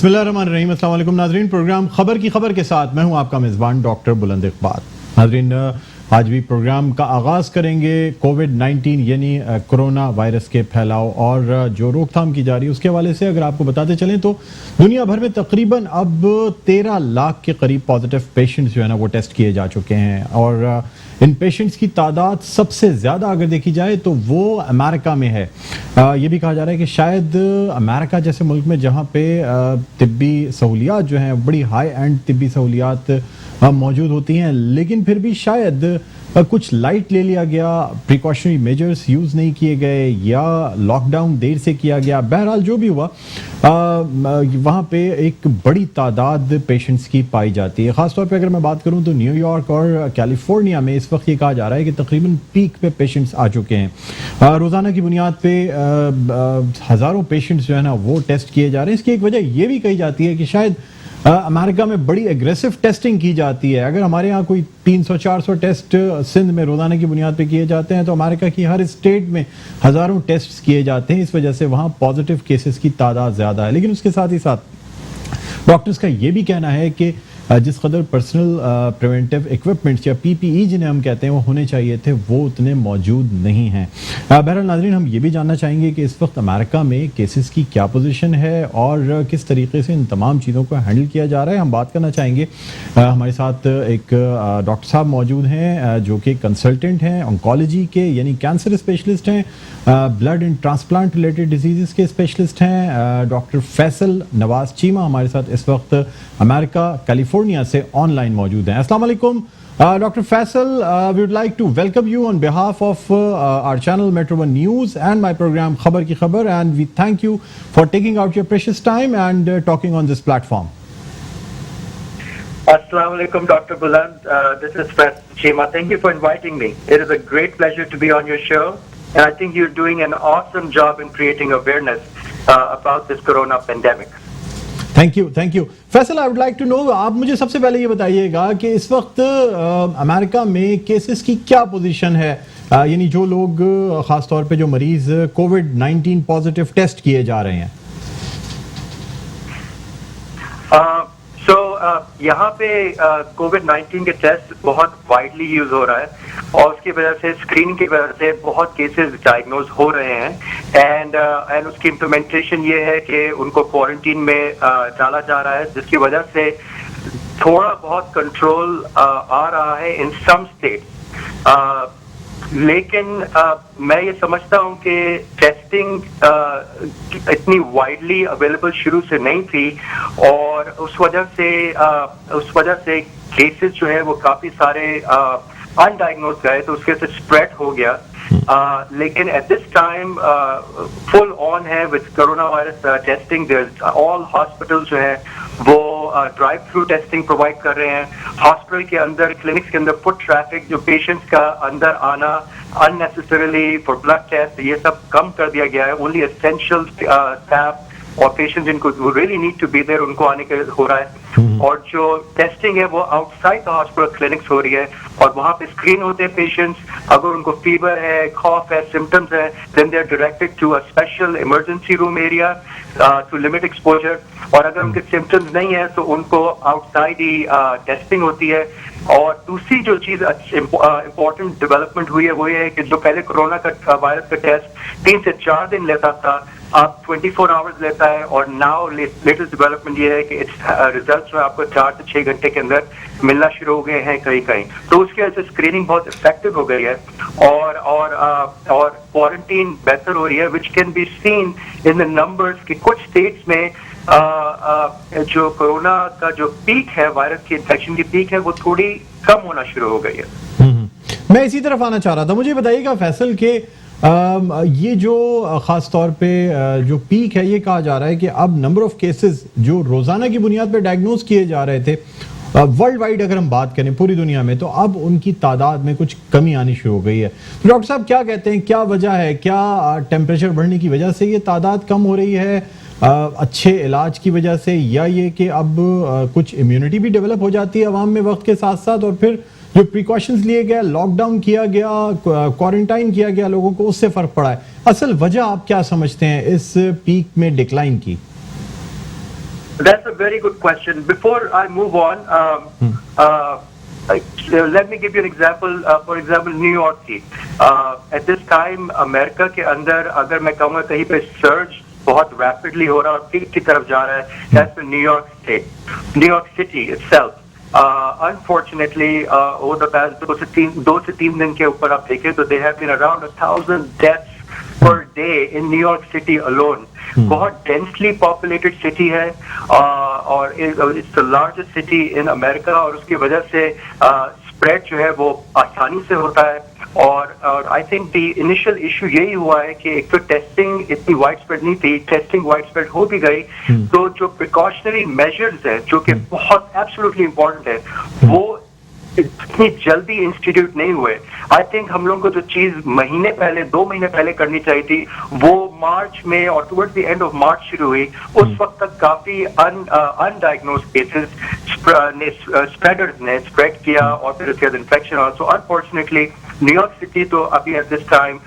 बिस्मिल्लाहिर्रहमानिर्रहीम। अस्सलाम वालेकुम नाज़रीन, प्रोग्राम खबर की खबर के साथ मैं हूं आपका मेज़बान डॉक्टर बुलंद इक़बाल। नाज़रीन, आज भी प्रोग्राम का आगाज़ करेंगे कोविड-19 यानी कोरोना वायरस के फैलाव और जो रोकथाम की जा रही है उसके हवाले से। अगर आपको बताते चलें तो दुनिया भर में तकरीबन अब 13 लाख के करीब पॉजिटिव पेशेंट्स जो है ना वो टेस्ट किए जा चुके हैं और इन पेशेंट्स की तादाद सबसे ज़्यादा अगर देखी जाए तो वो अमेरिका में है। ये भी कहा जा रहा है कि शायद अमेरिका जैसे मुल्क में जहाँ पे तिब्बी सहूलियात जो हैं बड़ी हाई एंड तिब्बी सहूलियात मौजूद होती हैं, लेकिन फिर भी शायद कुछ लाइट ले लिया गया, प्रिकॉशनरी मेजर्स यूज़ नहीं किए गए या लॉकडाउन देर से किया गया। बहरहाल जो भी हुआ वहाँ पे एक बड़ी तादाद पेशेंट्स की पाई जाती है। ख़ासतौर पे अगर मैं बात करूँ तो न्यूयॉर्क और कैलिफोर्निया में इस वक्त ये कहा जा रहा है कि तकरीबन पीक पे पेशेंट्स आ चुके हैं। रोज़ाना की बुनियाद पे हज़ारों पेशेंट्स जो है ना वो टेस्ट किए जा रहे हैं। इसकी एक वजह ये भी कही जाती है कि शायद अमेरिका में बड़ी एग्रेसिव टेस्टिंग की जाती है। अगर हमारे यहाँ कोई 300-400 टेस्ट सिंध में रोज़ाना की बुनियाद पे किए जाते हैं तो अमेरिका की हर स्टेट में हज़ारों टेस्ट किए जाते हैं। इस वजह से वहाँ पॉजिटिव केसेस की तादाद ज़्यादा है। लेकिन उसके साथ ही साथ डॉक्टर्स का ये भी कहना है कि जिस कदर पर्सनल प्रिवेंटिव इक्विपमेंट्स या पीपीई जिन्हें हम कहते हैं वो होने चाहिए थे वो उतने मौजूद नहीं हैं। बहरहाल नाज़रीन, हम ये भी जानना चाहेंगे कि इस वक्त अमेरिका में केसेस की क्या पोजीशन है और किस तरीके से इन तमाम चीज़ों को हैंडल किया जा रहा है। हम बात करना चाहेंगे, हमारे साथ एक डॉक्टर साहब मौजूद हैं जो कि कंसल्टेंट हैं ऑन्कोलॉजी के, यानी कैंसर स्पेशलिस्ट हैं, blood and transplant related disease के स्पेशलिस्ट हैं। डॉक्टर फैसल नवाज चीमा हमारे साथ इस वक्त अमेरिका कैलिफोर्निया से ऑनलाइन मौजूद हैं। अस्सलाम वालेकुम Dr. Faisal, we would like to welcome you on behalf of our channel Metro One News and my program Khabar Ki Khabar, and we thank you for taking out your precious time and talking on this platform. Assalamu alaikum, Dr. Buland. This is Faisal Chima. Thank you for inviting me. It is a great pleasure to be on your show, and I think you're doing an awesome job in creating awareness about this corona pandemic. Thank you Faisal, I would like to know, आप मुझे सबसे पहले ये बताइएगा कि इस वक्त America में केसेस की क्या पोजीशन है, यानी जो लोग खास तौर पे जो मरीज कोविड-19 पॉजिटिव टेस्ट किए जा रहे हैं। यहाँ पे कोविड-19 के टेस्ट बहुत वाइडली यूज हो रहा है और उसकी वजह से स्क्रीनिंग की वजह से बहुत केसेस डायग्नोज हो रहे हैं एंड उसकी इम्प्लीमेंटेशन ये है कि उनको क्वारंटीन में डाला जा रहा है, जिसकी वजह से थोड़ा बहुत कंट्रोल आ रहा है इन सम स्टेट। लेकिन मैं ये समझता हूँ कि टेस्टिंग इतनी वाइडली अवेलेबल शुरू से नहीं थी और उस वजह से केसेस जो है वो काफी सारे अनडायग्नोज गए, तो उसके से स्प्रेड हो गया। लेकिन at this time full on है with corona virus testing. All hospital जो है वो ड्राइव थ्रू टेस्टिंग प्रोवाइड कर रहे हैं। हॉस्पिटल के अंदर, क्लिनिक्स के अंदर फुट ट्रैफिक, जो पेशेंट्स का अंदर आना अननेसेसरीली फॉर ब्लड टेस्ट, ये सब कम कर दिया गया है। ओनली एसेंशियल स्टाफ और पेशेंट्स जिनको really need to be there उनको आने के हो रहा है। और जो टेस्टिंग है वो आउटसाइड द हॉस्पिटल क्लिनिक्स हो रही है और वहां पे स्क्रीन होते हैं पेशेंट्स। अगर उनको फीवर है, कॉफ है, सिम्टम्स है, then they are directed to a special emergency room area to limit exposure. और अगर उनके सिम्टम्स नहीं है तो उनको आउटसाइड ही टेस्टिंग होती है। और दूसरी जो चीज इम्पोर्टेंट डेवलपमेंट हुई है वो ये है कि जो पहले कोरोना का वायरस का टेस्ट 3 से 4 दिन लेता था, आप 24 आवर्स लेता है। और नाउ लेटेस्ट डेवलपमेंट ये है कि रिजल्ट्स में आपको 4 से 6 घंटे के अंदर मिलना शुरू हो गए हैं कहीं। तो उसकी वजह से स्क्रीनिंग बहुत इफेक्टिव हो गई है और क्वारंटीन बेहतर हो रही है, which can be seen in the numbers कि कुछ स्टेट्स में जो कोरोना का जो पीक है, वायरस की इन्फेक्शन की पीक है, वो थोड़ी कम होना शुरू हो गई है। मैं इसी तरफ आना चाह रहा था। मुझे बताइएगा फैसल के ये जो खास तौर पे जो पीक है, ये कहा जा रहा है कि अब नंबर ऑफ केसेस जो रोजाना की बुनियाद पे डायग्नोज किए जा रहे थे वर्ल्ड वाइड अगर हम बात करें पूरी दुनिया में, तो अब उनकी तादाद में कुछ कमी आनी शुरू हो गई है। तो डॉक्टर साहब क्या कहते हैं, क्या वजह है? क्या टेम्परेचर बढ़ने की वजह से ये तादाद कम हो रही है, अच्छे इलाज की वजह से, या ये कि अब कुछ इम्यूनिटी भी डेवलप हो जाती है अवाम में वक्त के साथ साथ, और फिर जो प्रिकॉशंस लिए गए, लॉकडाउन किया गया, क्वारंटाइन किया गया लोगों को, उससे फर्क पड़ा है? असल वजह आप क्या समझते हैं इस पीक में डिक्लाइन की? That's very good question. Before I move on, let me give you an example. For example, New York City. At this time, America के अंदर अगर मैं कहूँगा कहीं पे सर्ज बहुत रैपिडली हो रहा है और पीक की तरफ जा रहा है, that's in New York State, New York City itself. Unfortunately, over the past 2 से 3 दिन के ऊपर आप देखें तो there have been around 1,000 deaths per day in New York City alone. बहुत डेंसली पॉपुलेटेड सिटी है और it's the largest city in America और उसकी वजह से स्प्रेड जो है वो आसानी से होता है और I think the initial issue यही हुआ है कि एक तो टेस्टिंग इतनी वाइड स्प्रेड नहीं थी, टेस्टिंग वाइड स्प्रेड हो भी गई तो जो प्रिकॉशनरी मेजर्स है जो कि बहुत एब्सोल्युटली इम्पोर्टेंट है वो इतनी जल्दी इंस्टीट्यूट नहीं हुए. आई थिंक हम लोगों को जो चीज 2 महीने पहले करनी चाहिए थी वो मार्च में और towards the end of March शुरू हुई. उस वक्त तक काफी अनडायग्नोज केसेस स्प्रेडर्स ने स्प्रेड किया और फिर उसके बाद infection also. Unfortunately New York city तो अभी at this time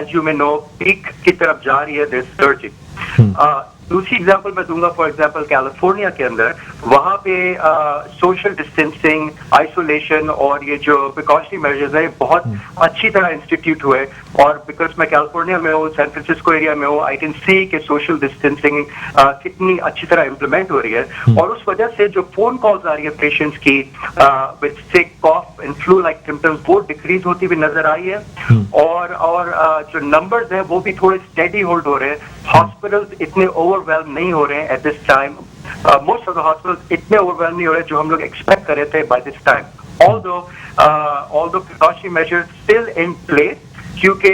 as you may know peak की तरफ जा रही है, दिस सर्जिंग. दूसरी एग्जांपल मैं दूंगा. फॉर एग्जांपल कैलिफोर्निया के अंदर वहां पे सोशल डिस्टेंसिंग, आइसोलेशन और ये जो प्रिकॉशनरी मेजर्स है बहुत अच्छी तरह इंस्टीट्यूट हुए और बिकॉज मैं कैलिफोर्निया में हूँ, सैन फ्रांसिस्को एरिया में हूँ, आई कैन सी कि सोशल डिस्टेंसिंग कितनी अच्छी तरह इम्प्लीमेंट हो रही है और उस वजह से जो फोन कॉल्स आ रही है पेशेंट्स की with sick, cough and flu like symptoms वो डिक्रीज होती हुई नजर आई है और जो नंबर्स हैं वो भी थोड़े स्टेडी होल्ड हो रहे हैं. हॉस्पिटल्स इतने ओवरवेल्म नहीं हो रहे हैं eight this time. Most of the hospitals इतने ओवरवेल्म नहीं हो रहे जो हम लोग एक्सपेक्ट कर रहे थे by this time. Although precautionary measures still in place क्योंकि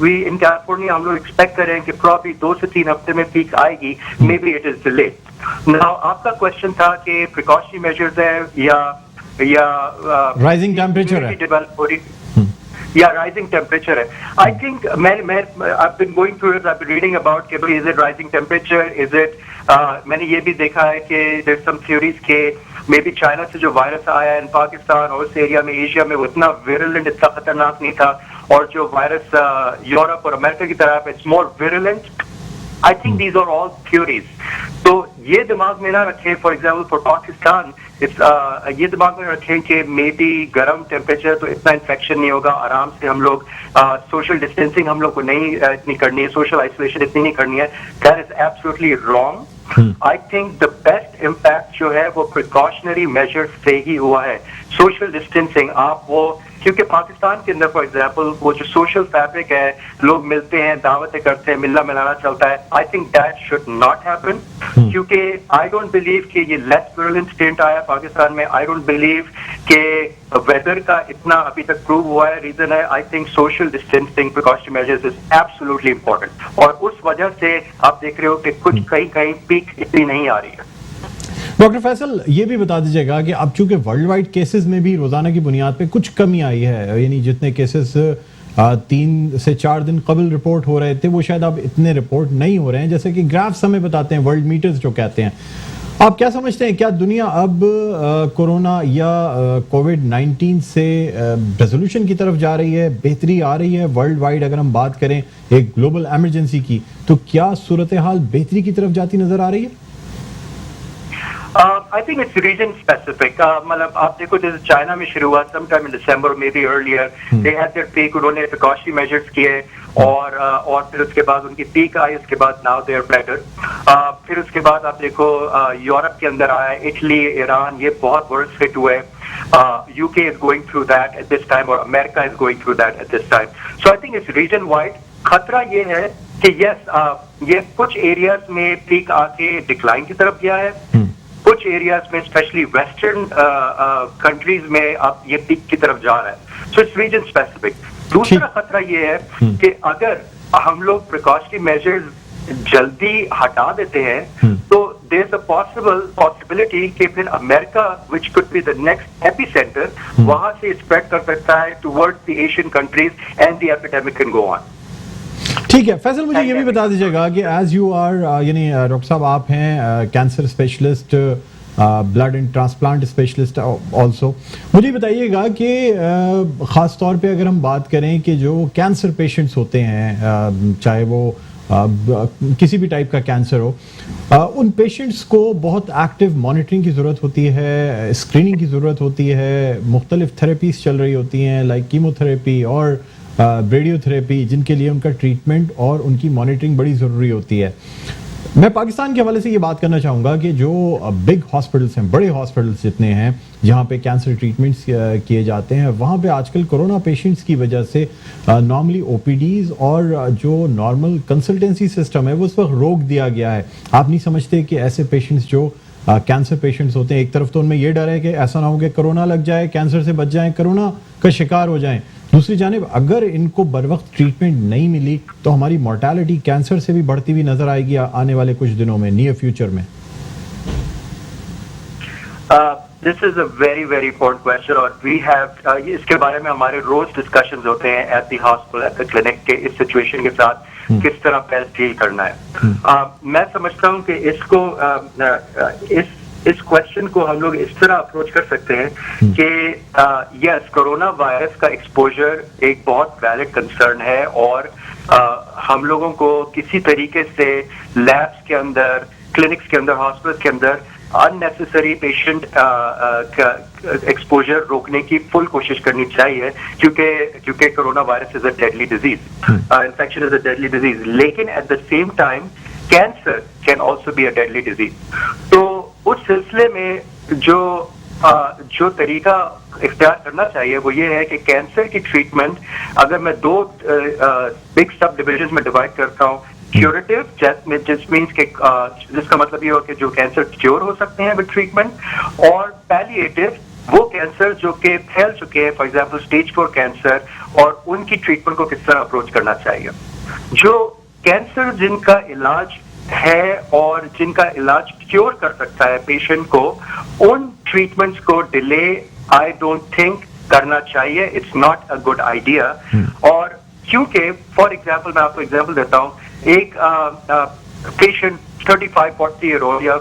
वी इन कैलिफोर्निया हम लोग एक्सपेक्ट कर रहे हैं कि प्रॉब्ली 2 से 3 हफ्ते में पीक आएगी. May be it is delayed. Now आपका क्वेश्चन था कि प्रिकॉशनरी मेजर्स है या राइजिंग टेम्परेचर है या राइजिंग टेम्परेचर है. आई थिंक मैं I've been going through it, I've been reading about कि is it rising temperature, is it मैंने ये भी देखा है कि there's some theories के मे बी चाइना से जो वायरस आया इन पाकिस्तान और उस एरिया में एशिया में वो इतना विरुलेंट, इतना खतरनाक नहीं था और जो वायरस यूरोप और अमेरिका की तरफ it's more virulent. I think these are all theories. तो ये दिमाग में ना रखें. फॉर एग्जाम्पल फॉर पाकिस्तान ये दिमाग में रखें कि मे बी गर्म टेम्परेचर तो इतना इन्फेक्शन नहीं होगा, आराम से हम लोग सोशल डिस्टेंसिंग हम लोग को नहीं इतनी करनी है, सोशल आइसोलेशन इतनी नहीं करनी है. That is absolutely wrong. I think the best impact जो है वो प्रिकॉशनरी मेजर्स से ही हुआ है. सोशल डिस्टेंसिंग आप वो क्योंकि पाकिस्तान के अंदर फॉर एग्जाम्पल वो जो सोशल फैब्रिक है, लोग मिलते हैं, दावतें करते हैं, मिलना मिलाना चलता है. I think that should not happen क्योंकि आई डोंट बिलीव कि ये लेस विरुलेंट स्टेट आया पाकिस्तान में. आई डोंट बिलीव कि वेदर का इतना अभी तक प्रूव हुआ है. रीजन है I think social distancing precautionary measures is absolutely important और उस वजह से आप देख रहे हो कि कुछ कहीं पीक इतनी नहीं आ रही है. डॉक्टर फैसल ये भी बता दीजिएगा कि अब चूंकि वर्ल्ड वाइड केसेस में भी रोजाना की बुनियाद पे कुछ कमी आई है, यानी जितने केसेस 3 से 4 दिन कबल रिपोर्ट हो रहे थे वो शायद अब इतने रिपोर्ट नहीं हो रहे हैं जैसे कि ग्राफ्स हमें बताते हैं, वर्ल्ड मीटर्स जो कहते हैं. आप क्या समझते हैं, क्या दुनिया अब कोरोना या कोविड-19 से रेजोल्यूशन की तरफ जा रही है, बेहतरी आ रही है वर्ल्ड वाइड? अगर हम बात करें एक ग्लोबल एमरजेंसी की तो क्या सूरत हाल बेहतरी की तरफ जाती नजर आ रही है? I think it's region specific. मतलब आप देखो जैसे चाइना में शुरू हुआ sometime in December, maybe earlier, they had their peak, उन्होंने precautionary measures किए और फिर उसके बाद उनकी पीक आई, उसके बाद now they are better. फिर उसके बाद आप देखो यूरोप के अंदर आया, इटली, ईरान, ये बहुत वर्स्ट हिट हुए. UK is going through that at this time और America is going through that at this time. So I think it's region wide. खतरा ये है कि ये कुछ एरियाज में पीक आके डिक्लाइन की तरफ गया है, कुछ एरियाज में स्पेशली वेस्टर्न कंट्रीज में अब ये पीक की तरफ जा रहा है. So it's region specific. दूसरा खतरा ये है कि अगर हम लोग प्रिकॉशनरी मेजर्स जल्दी हटा देते हैं तो देयर इज अ पॉसिबिलिटी कि फिर America which could be the next epicentre वहां से स्प्रेड कर सकता है towards the Asian countries and the epidemic can go on. ठीक है फैसल, मुझे ये भी बता दीजिएगा कि एज यू आर यानी डॉक्टर साहब आप हैं cancer specialist, blood and transplant specialist also, मुझे बताइएगा कि ख़ास तौर पे अगर हम बात करें कि जो कैंसर पेशेंट्स होते हैं चाहे वो किसी भी टाइप का कैंसर हो, उन पेशेंट्स को बहुत एक्टिव मॉनिटरिंग की ज़रूरत होती है, स्क्रीनिंग की ज़रूरत होती है, मुख्तलिफ थेरेपीज़ चल रही होती हैं लाइक कीमोथेरेपी और रेडियोथेरेपी, जिनके लिए उनका ट्रीटमेंट और उनकी मॉनिटरिंग बड़ी ज़रूरी होती है। मैं पाकिस्तान के हवाले से ये बात करना चाहूँगा कि जो बिग हॉस्पिटल्स हैं, बड़े हॉस्पिटल्स जितने हैं जहाँ पे कैंसर ट्रीटमेंट्स किए जाते हैं, वहाँ पे आजकल कोरोना पेशेंट्स की वजह से नॉर्मली ओपीडीज़ और जो नॉर्मल कंसल्टेंसी सिस्टम है वो उस वक्त रोक दिया गया है। आप नहीं समझते कि ऐसे पेशेंट्स जो कैंसर पेशेंट्स होते हैं, एक तरफ तो उनमें ये डर है कि ऐसा ना हो कि कोरोना लग जाए, कैंसर से बच जाएं, कोरोना का शिकार हो जाएं, दूसरी जानिब अगर इनको बर वक्त ट्रीटमेंट नहीं मिली तो हमारी मोर्टेलिटी कैंसर से भी बढ़ती हुई नजर आएगी आने वाले कुछ दिनों में, नियर फ्यूचर में। This is a very very important question और वी हैव इसके बारे में हमारे रोज डिस्कशंस होते हैं at the hospital, at the clinic के इस सिचुएशन के साथ किस तरह बेस्ट डील करना है। मैं समझता हूँ कि इसको इस क्वेश्चन को हम लोग इस तरह अप्रोच कर सकते हैं कि यस, कोरोना वायरस का एक्सपोजर एक बहुत वैलिड कंसर्न है और हम लोगों को किसी तरीके से लैब्स के अंदर, क्लिनिक्स के अंदर, हॉस्पिटल्स के अंदर अननेसेसरी पेशेंट एक्सपोजर रोकने की फुल कोशिश करनी चाहिए, क्योंकि corona virus is a deadly disease, infection is a deadly disease. लेकिन at the same time cancer can also be a deadly disease. तो उस सिलसिले में जो तरीका इख्तियार करना चाहिए वो ये है कि कैंसर की ट्रीटमेंट अगर मैं दो बिग सब डिविजन में डिवाइड करता हूँ, क्यूरेटिव, जिसका मतलब ये हो कि जो कैंसर क्योर हो सकते हैं विद ट्रीटमेंट, और पैलिएटिव, वो कैंसर जो कि फैल चुके हैं, फॉर एग्जांपल स्टेज 4 कैंसर, और उनकी ट्रीटमेंट को किस तरह अप्रोच करना चाहिए। जो कैंसर जिनका इलाज है और जिनका इलाज क्योर कर सकता है पेशेंट को, उन ट्रीटमेंट्स को डिले आई डोंट थिंक करना चाहिए। It's not a good idea. और क्योंकि फॉर एग्जांपल मैं आपको एग्जांपल देता हूं, एक पेशेंट 35-40 ईयर ओल्ड या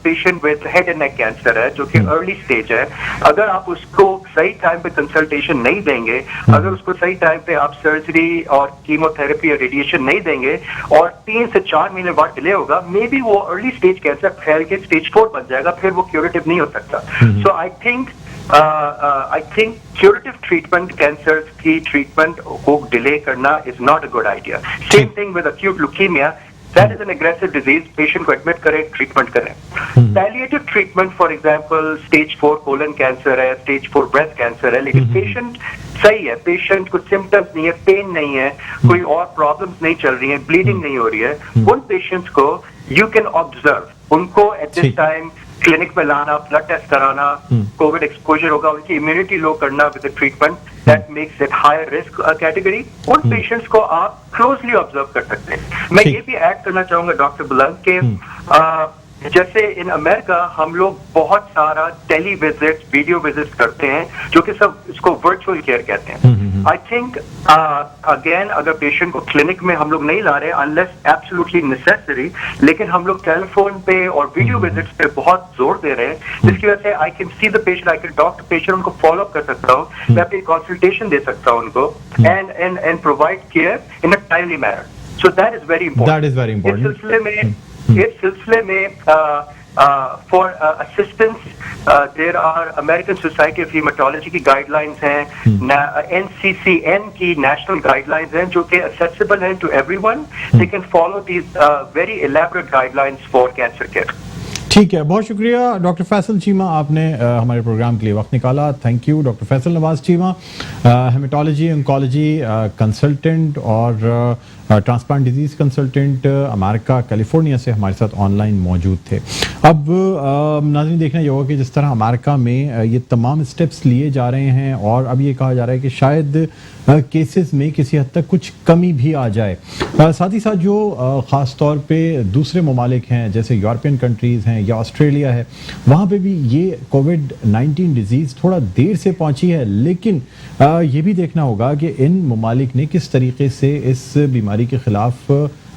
patient with head and neck cancer है जो कि अर्ली स्टेज है, अगर आप उसको सही टाइम पे कंसल्टेशन नहीं देंगे, अगर उसको सही टाइम पे आप सर्जरी और कीमोथेरेपी या रेडिएशन नहीं देंगे और 3 से 4 महीने बाद डिले होगा, मे बी वो अर्ली स्टेज कैंसर फैल के स्टेज 4 बन जाएगा, फिर वो क्यूरेटिव नहीं हो सकता। So I think curative treatment, cancer की ट्रीटमेंट को डिले करना is not a good idea. Same thing with acute leukaemia, that is an aggressive disease, patient को एडमिट करें, ट्रीटमेंट करें। Palliative treatment, for example stage 4 colon cancer है, stage 4 breast cancer है, लेकिन patient सही है, पेशेंट को सिम्टम्स नहीं है, पेन नहीं है, कोई और प्रॉब्लम्स नहीं चल रही है, ब्लीडिंग नहीं हो रही है, उन पेशेंट्स को यू कैन ऑब्जर्व, उनको एट दिस टाइम क्लिनिक में लाना, ब्लड टेस्ट कराना, कोविड एक्सपोजर होगा, उनकी इम्यूनिटी लो करना with treatment that makes it higher risk category. उन पेशेंट्स को आप क्लोजली ऑब्जर्व कर सकते हैं। मैं ये भी ऐड करना चाहूंगा डॉक्टर बुलंद के जैसे इन अमेरिका हम लोग बहुत सारा टेली विजिट, वीडियो विजिट करते हैं, जो कि सब इसको वर्चुअल केयर कहते हैं। आई थिंक अगेन, अगर पेशेंट को क्लिनिक में हम लोग नहीं ला रहे अनलेस एब्सोल्युटली नेसेसरी, लेकिन हम लोग टेलीफोन पे और वीडियो विजिट्स पे बहुत जोर दे रहे हैं, जिसकी वजह से I can see the patient, I can talk to patient, उनको फॉलो अप कर सकता हूँ, मैं अपनी कंसल्टेशन दे सकता हूँ उनको, and provide care in a timely manner. So that is very important. इस सिलसिले में for assistance, there are American Society of Hematology की guidelines हैं, NCCN की national guidelines हैं जो कि accessible हैं to everyone. They can follow these very elaborate guidelines for cancer care. ठीक है, बहुत शुक्रिया डॉक्टर फैसल चीमा, आपने हमारे प्रोग्राम के लिए वक्त निकाला। Thank you doctor Faisal Nawaz Cheema, haematology oncology consultant और transplant disease consultant, America California से हमारे साथ ऑनलाइन मौजूद थे। अब नाज़रीन, देखना ये होगा कि जिस तरह अमेरिका में ये तमाम स्टेप्स लिए जा रहे हैं और अब ये कहा जा रहा है कि शायद केसेस में किसी हद तक कुछ कमी भी आ जाए, साथ ही साथ जो ख़ास तौर पे दूसरे ममालिक हैं जैसे यूरोपियन कंट्रीज़ हैं या ऑस्ट्रेलिया है, वहाँ पे भी ये कोविड-19 डिजीज़ थोड़ा देर से पहुँची है, लेकिन ये भी देखना होगा कि इन ममालिक ने किस तरीके से इस बीमारी के ख़िलाफ़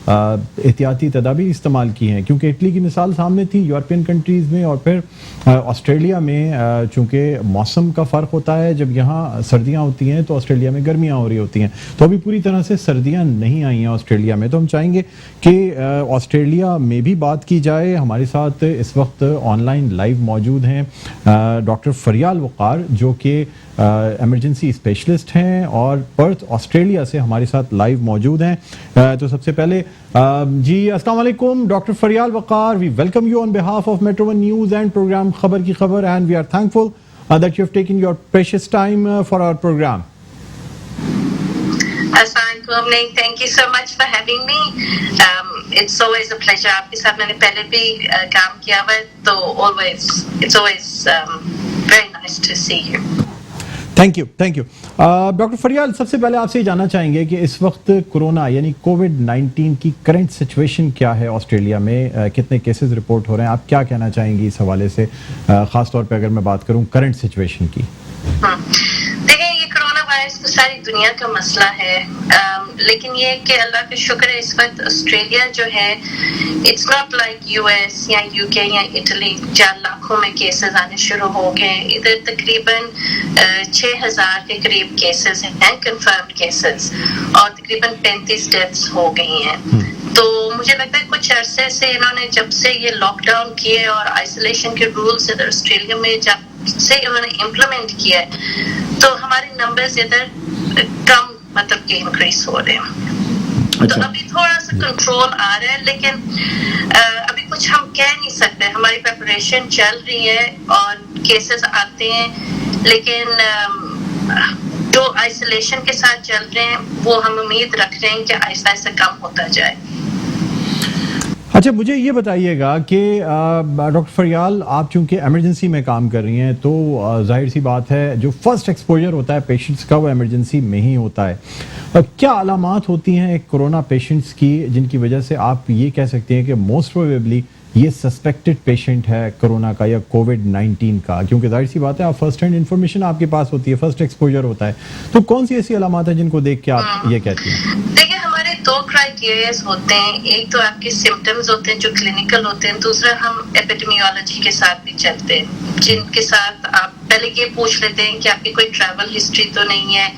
एहतियाती तदाबीर इस्तेमाल की हैं, क्योंकि इटली की मिसाल सामने थी, यूरोपियन कंट्रीज़ में और फिर ऑस्ट्रेलिया में चूँकि मौसम का फ़र्क होता है, जब यहाँ सर्दियाँ होती हैं तो ऑस्ट्रेलिया में गर्मियाँ हो रही होती हैं। तो अभी पूरी तरह से सर्दियाँ नहीं आई हैं ऑस्ट्रेलिया में, तो हम चाहेंगे कि ऑस्ट्रेलिया में भी बात की जाए। हमारे साथ इस वक्त ऑनलाइन लाइव मौजूद हैं डॉक्टर फरियाल वक़ार, जो कि इमरजेंसी स्पेशलिस्ट हैं और पर्थ ऑस्ट्रेलिया से हमारे साथ लाइव मौजूद हैं। तो सबसे पहले जी अस्सलाम वालेकुम doctor Faryal Waqar, we welcome you on behalf of Metro One News and program Khabar ki Khabar, and we are thankful that you have taken your precious time for our program. Thank you so much for having me. It's always a pleasure. आपके साथ मैंने पहले भी काम किया हुआ है, तो it's always very nice to see you. Thank you. Doctor फरियाल, सबसे पहले आपसे जानना चाहेंगे कि इस वक्त कोरोना यानी कोविड-19 की करंट सिचुएशन क्या है ऑस्ट्रेलिया में, कितने केसेस रिपोर्ट हो रहे हैं, आप क्या कहना चाहेंगी इस हवाले से, ख़ास तौर पे अगर मैं बात करूं करंट सिचुएशन की? देखिए, ये कोरोना वायरस तो सारी दुनिया का मसला है, लेकिन ये कि अल्लाह का शुक्र है इस वक्त ऑस्ट्रेलिया जो है, इट्स नॉट लाइक यूएस या यूके या इटली जहाँ लाखों में केसेस आने शुरू हो गए। इधर तकरीबन 6000 के करीब केसेस हैं, कंफर्म्ड केसेस, और तकरीबन 35 डेथ्स हो गई हैं। तो मुझे लगता है कुछ अरसे से इन्होंने, जब से ये लॉकडाउन किए और आइसोलेशन के रूल्स इधर ऑस्ट्रेलिया में जब से इन्होंने इम्प्लीमेंट किया है, तो हमारे नंबर्स इधर कम मतलब कि इंक्रीज हो रहे हैं। तो अभी थोड़ा सा कंट्रोल आ रहा है, लेकिन अभी कुछ हम कह नहीं सकते। हमारी प्रिपरेशन चल रही है और केसेस आते हैं, लेकिन जो आइसोलेशन के साथ चल रहे हैं वो हम उम्मीद रख रहे हैं कि आहिस्ता आहिस्ता कम होता जाए। अच्छा, मुझे ये बताइएगा कि डॉक्टर फरियाल, आप चूंकि इमरजेंसी में काम कर रही हैं, तो जाहिर सी बात है जो फर्स्ट एक्सपोजर होता है पेशेंट्स का वो इमरजेंसी में ही होता है। क्या अलामात होती हैं कोरोना पेशेंट्स की जिनकी वजह से आप ये कह सकते हैं कि मोस्ट प्रोबेबली ये सस्पेक्टेड पेशेंट है कोरोना का या कोविड-19 का? क्योंकि जाहिर सी बात है, आप फर्स्ट हैंड इन्फॉर्मेशन आपके पास होती है, फर्स्ट एक्सपोजर होता है, तो कौन सी ऐसी अलामात है जिनको देख के आप ये कहती हैं? देखिए, हमारे दो क्राइटेरियाज होते हैं। एक तो आपके सिम्टम्स होते हैं जो क्लिनिकल होते हैं, दूसरा हम एपिडेमियोलॉजी के साथ भी चलते हैं, जिनके साथ आप पहले ये पूछ लेते हैं कि आपकी कोई ट्रैवल हिस्ट्री तो नहीं है,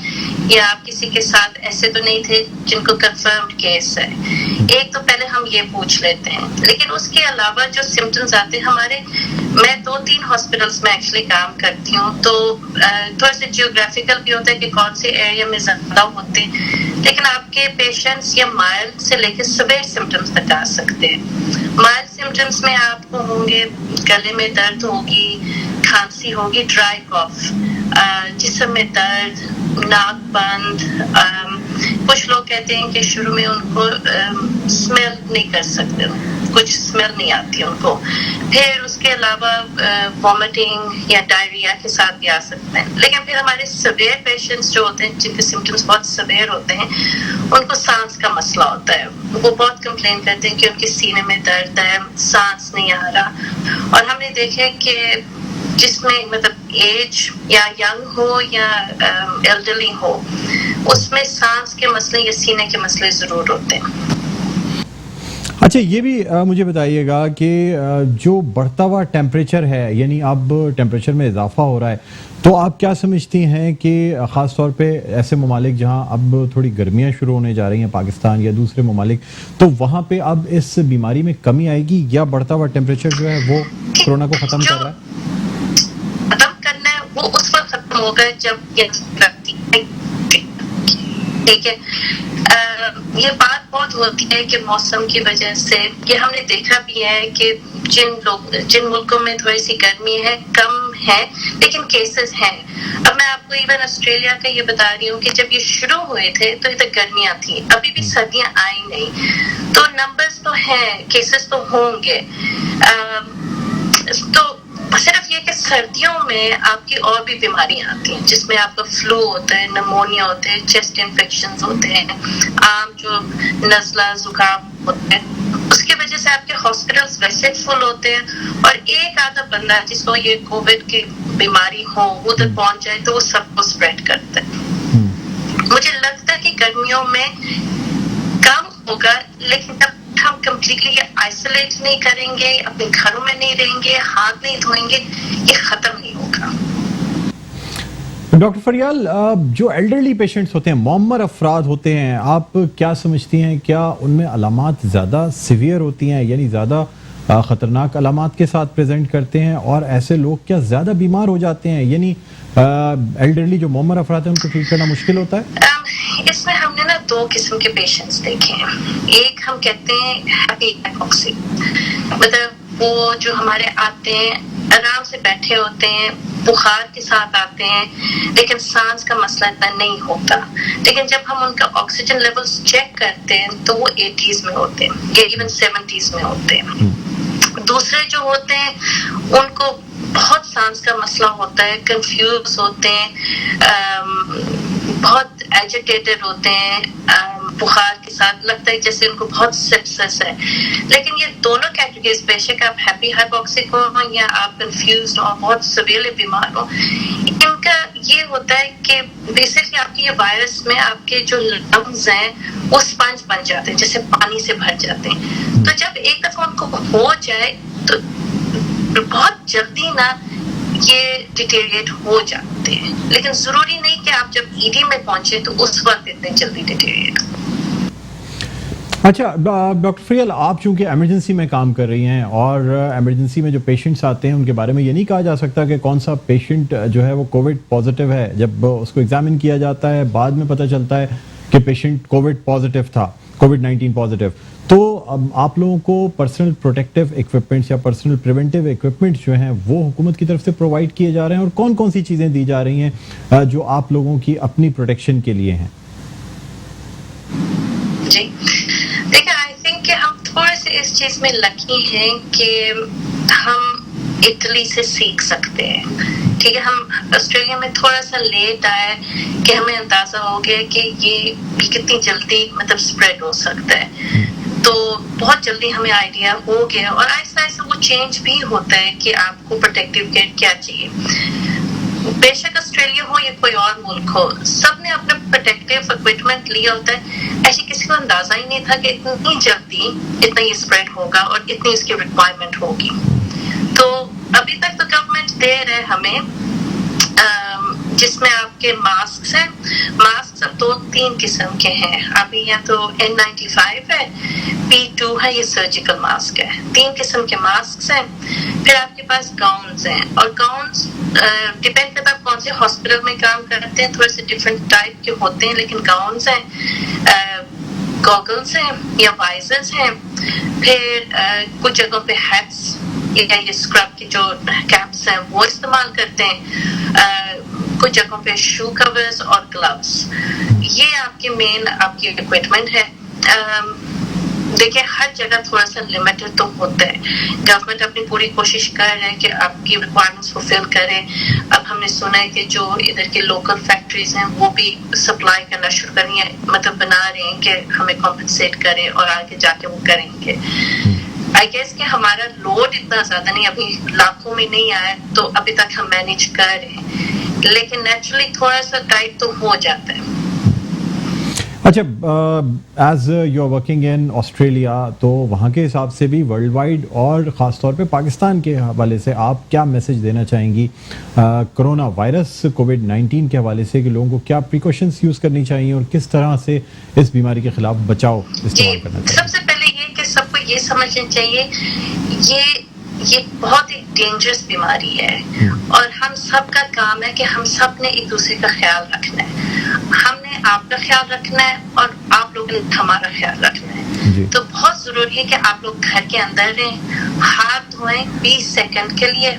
या आप किसी के साथ ऐसे तो नहीं थे जिनको कंफर्म्ड केस है। एक तो पहले हम ये पूछ लेते हैं, लेकिन उसके अलावा जो सिम्टम्स आते हैं हमारे, मैं 2-3 हॉस्पिटल्स में एक्चुअली काम करती हूँ, तो थोड़ा सा जियोग्राफिकल भी होता है कि कौन से एरिया में ज्यादा होते हैं, लेकिन आपके पेशेंट्स या माइल्ड से लेकर सीवियर सिम्टम्स तक आ सकते हैं। माइल्ड सिम्टम्स में आपको होंगे गले में दर्द होगी, खांसी होगी, ड्राई कॉफ, जिस्म में दर्द, नाक बंद, कुछ लोग कहते हैं कि शुरू में उनको स्मेल नहीं कर सकते, कुछ स्मेल नहीं आती उनको, फिर उसके अलावा वॉमिटिंग या डायरिया के साथ भी आ सकते हैं। लेकिन फिर हमारे सीवियर पेशेंट्स जो होते हैं, जिनके सिम्टम्स बहुत सीवियर होते हैं, उनको सांस का मसला होता है। वो बहुत कंप्लेन करते हैं कि उनके सीने में दर्द है, सांस नहीं आ रहा। और हमने देखा कि जिसमें मतलब एज या यंग हो या एल्डरली हो, उसमें सांस के मसले या सीने के मसले जरूर होते हैं। अच्छा, ये भी मुझे बताइएगा कि जो बढ़ता हुआ टेम्परेचर है, यानी अब टेम्परेचर में इजाफा हो रहा है, तो आप क्या समझती हैं कि ख़ास तौर पे ऐसे ममालिक जहां अब थोड़ी गर्मियां शुरू होने जा रही हैं, पाकिस्तान या दूसरे ममालिक, तो वहां पे अब इस बीमारी में कमी आएगी या बढ़ता हुआ टेम्परेचर जो है वो कोरोना को ख़त्म कर रहा है? खत्म करना है वो उस वक्त खत्म होगा जब ये ठीक है। ये बात बहुत होती है कि मौसम की वजह से, ये हमने देखा भी है कि जिन मुल्कों में थोड़ी सी गर्मी है, कम है, लेकिन केसेस हैं। अब मैं आपको इवन ऑस्ट्रेलिया का ये बता रही हूँ कि जब ये शुरू हुए थे तो इधर गर्मियां थी, अभी भी सर्दियां आई नहीं, तो नंबर्स तो हैं, केसेस तो होंगे। तो सिर्फ ये कि सर्दियों में आपकी और भी बीमारियां आती हैं, जिसमें आपका फ्लू होता है, निमोनिया होते हैं, चेस्ट इन्फेक्शंस होते हैं, आम जो नज़ला जुकाम होते हैं, उसकी वजह से आपके हॉस्पिटल्स वैसे फुल होते हैं। और एक आधा बंदा जिसको ये कोविड की बीमारी हो, वो तक पहुंच जाए तो वो सबको स्प्रेड करता है। मुझे लगता है कि गर्मियों में कम होगा, लेकिन जब हम कंप्लीटली आइसोलेट नहीं करेंगे, अपने घरों में नहीं रहेंगे, हाथ नहीं धोएंगे, ये खत्म नहीं होगा। डॉक्टर फरियाल, जो एल्डरली पेशेंट्स होते हैं, मौमर अफराद होते हैं, आप क्या समझती हैं, क्या उनमें अलामात ज़्यादा सिवियर होती हैं, यानी ज़्यादा ख़तरनाक अलामात के साथ प्रेजेंट करते हैं, और ऐसे लोग क्या ज़्यादा बीमार हो जाते हैं, यानी एल्डरली जो मौमर अफराद हैं उनको ट्रीट करना मुश्किल होता है? इसमें हमने ना 2 किस्म के पेशेंट्स देखे हैं। एक हम कहते हैं हैप्पी हाइपोक्सी, मतलब वो जो हमारे आते हैं आराम से बैठे होते हैं, बुखार के साथ आते हैं, लेकिन सांस का मसला इतना नहीं होता, लेकिन जब हम उनका ऑक्सीजन लेवल्स चेक करते हैं तो वो 80s में होते हैं या इवन 70s में होते हैं। दूसरे जो होते हैं उनको बहुत सांस का मसला होता है, कंफ्यूज होते हैं, बहुत एजिटेटेड होते हैं, बुखार के साथ लगता है जैसे उनको बहुत सेप्सिस है। लेकिन ये दोनों कैटेगरीज, बेशक आप हैप्पी हाइपोक्सिक हो या आप कंफ्यूज हो, बहुत सीवियरली बीमार हो, इनका ये होता है कि बेसिकली आपके ये वायरस में आपके जो लंग्स हैं वो स्पंज बन जाते हैं, जैसे पानी से भर जाते हैं। तो जब एक दफा उनको हो जाए तो बहुत जल्दी ना ये डिटेरिएट हो जाते हैं, लेकिन जरूरी नहीं कि आप जब ईडी में पहुंचे तो उस वक्त इतने जल्दी डिटेरिएट। अच्छा डॉक्टर फरियाल, आप चूंकि एमरजेंसी में काम कर रही हैं और एमरजेंसी में जो पेशेंट्स आते हैं उनके बारे में ये नहीं कहा जा सकता कि कौन सा पेशेंट जो है वो कोविड पॉजिटिव है। जब उसको एग्जामिन किया जाता है बाद में पता चलता है कि पेशेंट कोविड पॉजिटिव था, कोविड-19 पॉजिटिव, तो आप लोगों को पर्सनल प्रोटेक्टिव इक्विपमेंट्स या पर्सनल प्रिवेंटिव इक्विपमेंट्स जो हैं वो हुकूमत की तरफ से प्रोवाइड किए जा रहे हैं, और कौन कौन सी चीज़ें दी जा रही हैं जो आप लोगों की अपनी प्रोटेक्शन के लिए हैं? जी देखिए, आई थिंक कि हम थोड़े से इस चीज में लकी हैं कि हम इटली से सीख सकते हैं। ठीक है, हम ऑस्ट्रेलिया में थोड़ा सा लेट आए कि हमें अंदाजा हो गया कि ये कितनी जल्दी मतलब स्प्रेड हो सकता है, तो बहुत जल्दी हमें आइडिया हो गया, और आहिस्ता आहिस्ता वो चेंज भी होता है कि आपको प्रोटेक्टिव किट क्या चाहिए। बेशक ऑस्ट्रेलिया हो या कोई और मुल्क हो, सबने अपना प्रोटेक्टिव इक्विपमेंट लिया होता है। ऐसे किसी को अंदाजा ही नहीं था कि इतनी जल्दी इतना ये स्प्रेड होगा और इतनी इसकी रिक्वायरमेंट होगी। तो अभी तक तो गवर्नमेंट दे रहे हमें, जिसमें आपके मास्क हैं, मास्क अब 2-3 किस्म के हैं अभी, या तो N95 है, P2 है, ये सर्जिकल मास्क है। 3 किस्म के मास्क हैं। फिर आपके पास गाउन्स हैं, और गाउन्स डिपेंड करता है कौन से हॉस्पिटल में काम करते हैं, थोड़े से डिफरेंट टाइप के होते हैं, लेकिन गाउन्स हैं, गॉगल्स हैं या वाइजर्स हैं। फिर कुछ जगहों पे हैट्स या ये स्क्रब की जो कैप्स हैं वो इस्तेमाल करते हैं, कुछ जगहों पे शू कवर्स और ग्लव्स। ये आपके मेन आपकी इक्विपमेंट है। देखिए, हर जगह थोड़ा सा लिमिटेड तो होता है। गवर्नमेंट अपनी पूरी कोशिश कर रहे हैं कि आपकी रिक्वायरमेंट्स फुलफिल करें। अब हमने सुना है कि जो इधर के लोकल फैक्ट्रीज हैं वो भी सप्लाई करना शुरू कर रही हैं, मतलब बना रहे हैं कि हमें कॉम्पनसेट करें, और आगे जाके वो करेंगे। आई गेस कि हमारा लोड इतना ज्यादा नहीं, अभी लाखों में नहीं आया, तो अभी तक हम मैनेज कर रहे हैं, लेकिन नेचुरली थोड़ा सा टाइट तो हो जाता है। अच्छा, as you are working in Australia, तो वहाँ के हिसाब से भी वर्ल्ड वाइड और ख़ास तौर पे पाकिस्तान के हवाले से आप क्या मैसेज देना चाहेंगी कोरोना वायरस कोविड-19 के हवाले से, कि लोगों को क्या प्रिकॉशंस यूज़ करनी चाहिए और किस तरह से इस बीमारी के खिलाफ बचाव इस्तेमाल करना चाहिए? सबसे पहले ये कि सबको ये समझना चाहिए ये बहुत ही डेंजरस बीमारी है, और हम सब का काम है कि हम सब ने एक दूसरे का ख्याल रखना है। हमने आपका ख्याल रखना है और आप लोगों ने हमारा ख्याल रखना है। तो बहुत जरूरी है कि आप लोग घर के अंदर रहें, हाथ धोएं 20 सेकंड के लिए।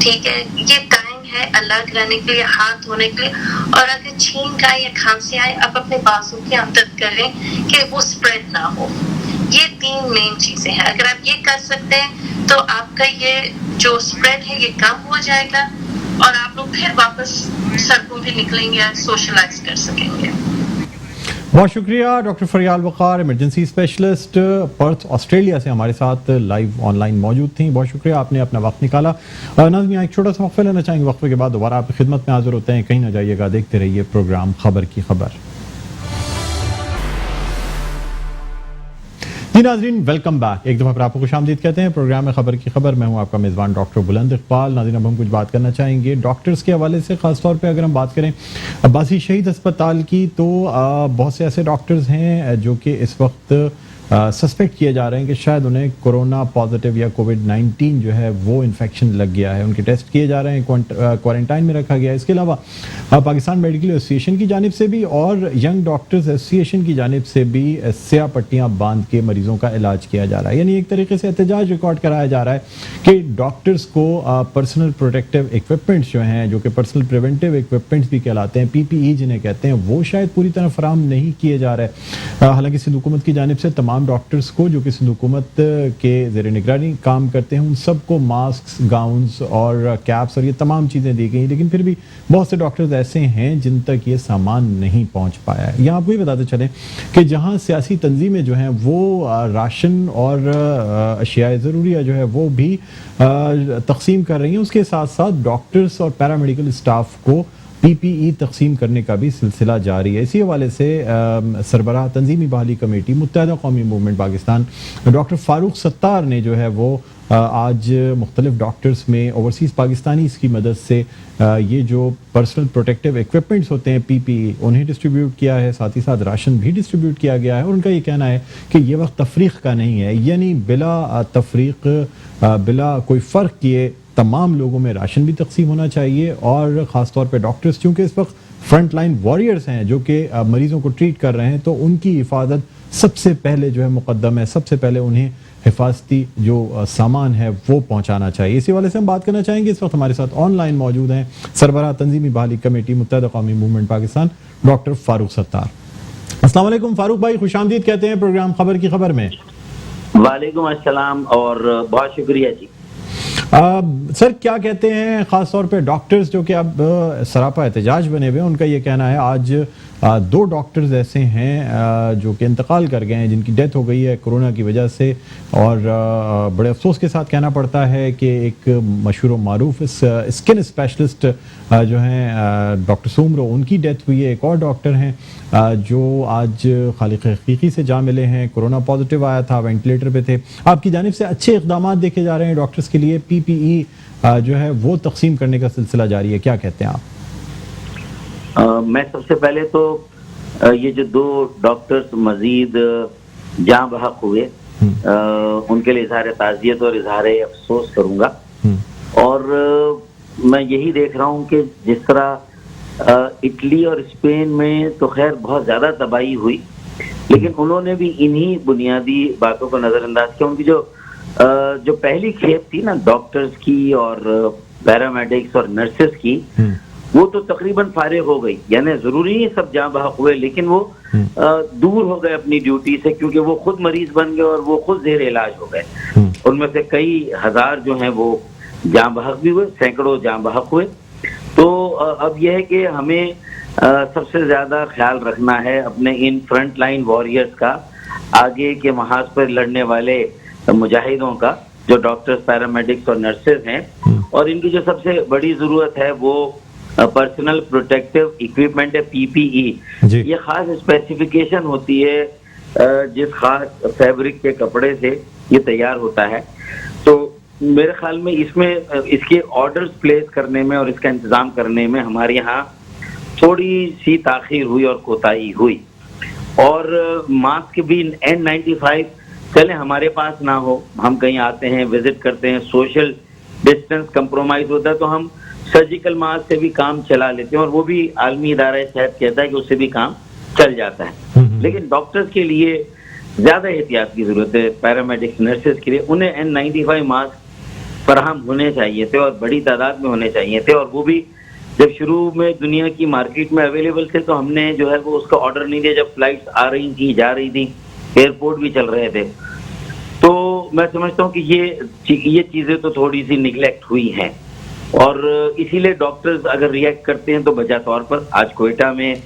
ठीक है, ये टाइम है अलग रहने के लिए, हाथ धोने के लिए, और अगर छींक आए या खांसी आए, आप अपने बाजू की मदद करें कि वो स्प्रेड ना हो। ये 3 मेन चीजें हैं। अगर आप ये कर सकते हैं तो आपका ये जो स्प्रेड है ये कम हो जाएगा, और आप लोग फिर वापस सड़कों पे निकलेंगे, सोशलाइज कर सकेंगे। बहुत शुक्रिया डॉक्टर फरियाल वक़ार, इमरजेंसी स्पेशलिस्ट, पर्थ ऑस्ट्रेलिया से हमारे साथ लाइव ऑनलाइन मौजूद थी। बहुत शुक्रिया, आपने अपना वक्त निकाला। नाज़रीन, एक छोटा सा वक्फा लेना चाहेंगे, वक्फे के बाद दोबारा आपकी खिदमत में हाजिर होते हैं। कहीं ना जाइएगा, देखते रहिए प्रोग्राम खबर की खबर। जी नाज़रीन, वेलकम बैक। एक दफ़ा फिर आपको खुशामदीद कहते हैं प्रोग्राम में खबर की खबर। मैं हूं आपका मेज़बान डॉक्टर बुलंद इकबाल। नाज़रीन, अब हम कुछ बात करना चाहेंगे डॉक्टर्स के हवाले से, ख़ासतौर पे अगर हम बात करें अब्बासी शहीद अस्पताल की, तो बहुत से ऐसे डॉक्टर्स हैं जो कि इस वक्त सस्पेक्ट किए जा रहे हैं कि शायद उन्हें कोरोना पॉजिटिव या कोविड-19 जो है वो इन्फेक्शन लग गया है। उनके टेस्ट किए जा रहे हैं, क्वारंटाइन में रखा गया है। इसके अलावा पाकिस्तान मेडिकल एसोसिएशन की जानिब से भी और यंग डॉक्टर्स एसोसिएशन की जानिब से भी स्याह पट्टियाँ बांध के मरीजों का इलाज किया जा रहा है। यानी एक तरीके से एहतजाज रिकॉर्ड कराया जा रहा है कि डॉक्टर्स को पर्सनल प्रोटेक्टिव इक्विपमेंट्स जो हैं, जो कि पर्सनल प्रिवेंटिव इक्विपमेंट्स भी कहलाते हैं, PPE जिन्हें कहते हैं, वो शायद पूरी तरह फराहम नहीं किए जा रहे। हालांकि सिंध हुकूमत की जानिब से तमाम डॉक्टर्स को जो कि सिंध हुकूमत के ज़ेर निगरानी काम करते हैं, उन सबको मास्क, गाउन्स और कैप्स और ये तमाम चीज़ें दी गई, लेकिन फिर भी बहुत से डॉक्टर्स ऐसे हैं जिन तक ये सामान नहीं पहुंच पाया है। यहाँ आपको ये बताते चलें कि जहाँ सियासी तंजीमें जो हैं वो राशन और अशियाए ज़रूरिया जो है वो भी तकसीम कर रही हैं, उसके साथ साथ डॉक्टर्स और पैरामेडिकल स्टाफ को PPE तकसीम करने का भी सिलसिला जारी है। इसी हवाले से सरबराह तंजीमी बहाली कमेटी मुत्तहदा कौमी मूवमेंट पाकिस्तान डॉक्टर फारूक सत्तार ने जो है वो आज मुख्तलिफ डॉक्टर्स में ओवरसीज़ पाकिस्तानी की मदद से ये जो पर्सनल प्रोटेक्टिव इक्विपमेंट्स होते हैं PPE उन्हें डिस्ट्रीब्यूट किया है, साथ ही साथ राशन भी डिस्ट्रीब्यूट किया गया है। और उनका ये कहना है कि ये वक्त तफरीक का नहीं है, यानी बिला तफरीक, बिला कोई फ़र्क किए तमाम लोगों में राशन भी तकसीम होना चाहिए। और ख़ास तौर पे डॉक्टर्स चूँकि इस वक्त फ्रंट लाइन वॉरियर्स हैं जो कि मरीज़ों को ट्रीट कर रहे हैं, तो उनकी हिफाजत सबसे पहले जो है मुकद्दम है। सबसे पहले उन्हें हिफाजती जो सामान है वो पहुंचाना चाहिए। इसी वाले से हम बात करना चाहेंगे। इस वक्त हमारे साथ ऑनलाइन मौजूद हैं सरबराह तंजीमी बहाली कमेटी मुत्तहदा कौमी मूवमेंट पाकिस्तान डॉक्टर फारूक सत्तार। अस्सलाम वालेकुम फारूक भाई, खुशामदीद कहते हैं प्रोग्राम खबर की खबर में। वालेकुम अस्सलाम और बहुत शुक्रिया जी। सर, क्या कहते हैं ख़ास तौर पे डॉक्टर्स जो कि अब सरापा एहतजाज बने हुए हैं, उनका ये कहना है आज 2 डॉक्टर्स ऐसे हैं जो कि इंतकाल कर गए हैं, जिनकी डेथ हो गई है कोरोना की वजह से। और बड़े अफसोस के साथ कहना पड़ता है कि एक मशहूर व मारूफ स्किन स्पेशलिस्ट जो हैं डॉक्टर सुमरो, उनकी डेथ हुई है। एक और डॉक्टर हैं जो आज खालिक हकीकी से जा मिले हैं, कोरोना पॉजिटिव आया था, वेंटिलेटर पे थे। आपकी जानिब से अच्छे इक़दाम देखे जा रहे हैं डॉक्टर्स के लिए, PPE जो है वो तकसीम करने का सिलसिला जारी है, क्या कहते हैं आप? मैं सबसे पहले तो ये जो 2 डॉक्टर्स मजीद जाँ बहक हुए उनके लिए इजहार ताज़ियत और इजहार अफसोस करूंगा। और मैं यही देख रहा हूँ कि जिस तरह इटली और स्पेन में तो खैर बहुत ज़्यादा तबाही हुई, लेकिन उन्होंने भी इन्हीं बुनियादी बातों को नज़रअंदाज किया। उनकी जो पहली खेप थी ना डॉक्टर्स की और पैरामेडिक्स और नर्सेस की, वो तो तकरीबन फारिग हो गई। यानी जरूरी नहीं सब जाँ बहक हुए, लेकिन वो दूर हो गए अपनी ड्यूटी से, क्योंकि वो खुद मरीज बन गए और वो खुद ज़ेर इलाज हो गए। उनमें से कई हजार जो हैं वो जाँ बहक भी हुए, सैकड़ों जाँ बहक हुए। तो अब यह है कि हमें सबसे ज्यादा ख्याल रखना है अपने इन फ्रंट लाइन वॉरियर्स का, आगे के महाज पर लड़ने वाले मुजाहिदों का, जो डॉक्टर्स, पैरामेडिक्स और नर्सेज हैं। और इनकी जो सबसे बड़ी जरूरत है वो पर्सनल प्रोटेक्टिव इक्विपमेंट है, PPE। ये खास स्पेसिफिकेशन होती है जिस खास फैब्रिक के कपड़े से ये तैयार होता है। तो मेरे ख्याल में इसमें इसके ऑर्डर्स प्लेस करने में और इसका इंतजाम करने में हमारे यहाँ थोड़ी सी ताखीर हुई और कोताही हुई। और मास्क भी N95 चले हमारे पास ना हो, हम कहीं आते हैं, विजिट करते हैं, सोशल डिस्टेंस कंप्रोमाइज होता है, तो हम सर्जिकल मास्क से भी काम चला लेते हैं, और वो भी आलमी इदारा सेहत कहता है कि उससे भी काम चल जाता है। लेकिन डॉक्टर्स के लिए ज्यादा एहतियात की जरूरत है, पैरामेडिक्स, नर्सेज के लिए उन्हें N95 मास्क फराहम होने चाहिए थे और बड़ी तादाद में होने चाहिए थे। और वो भी जब शुरू में दुनिया की मार्केट में अवेलेबल थे तो हमने जो है वो उसका ऑर्डर नहीं दिया, जब फ्लाइट्स आ रही थी, जा रही थी, एयरपोर्ट भी चल रहे थे। तो मैं समझता हूँ कि ये चीजें तो थोड़ी सी निगलेक्ट हुई हैं, और इसीलिए डॉक्टर्स अगर रिएक्ट करते हैं तो बजा तौर पर आज कोयटा में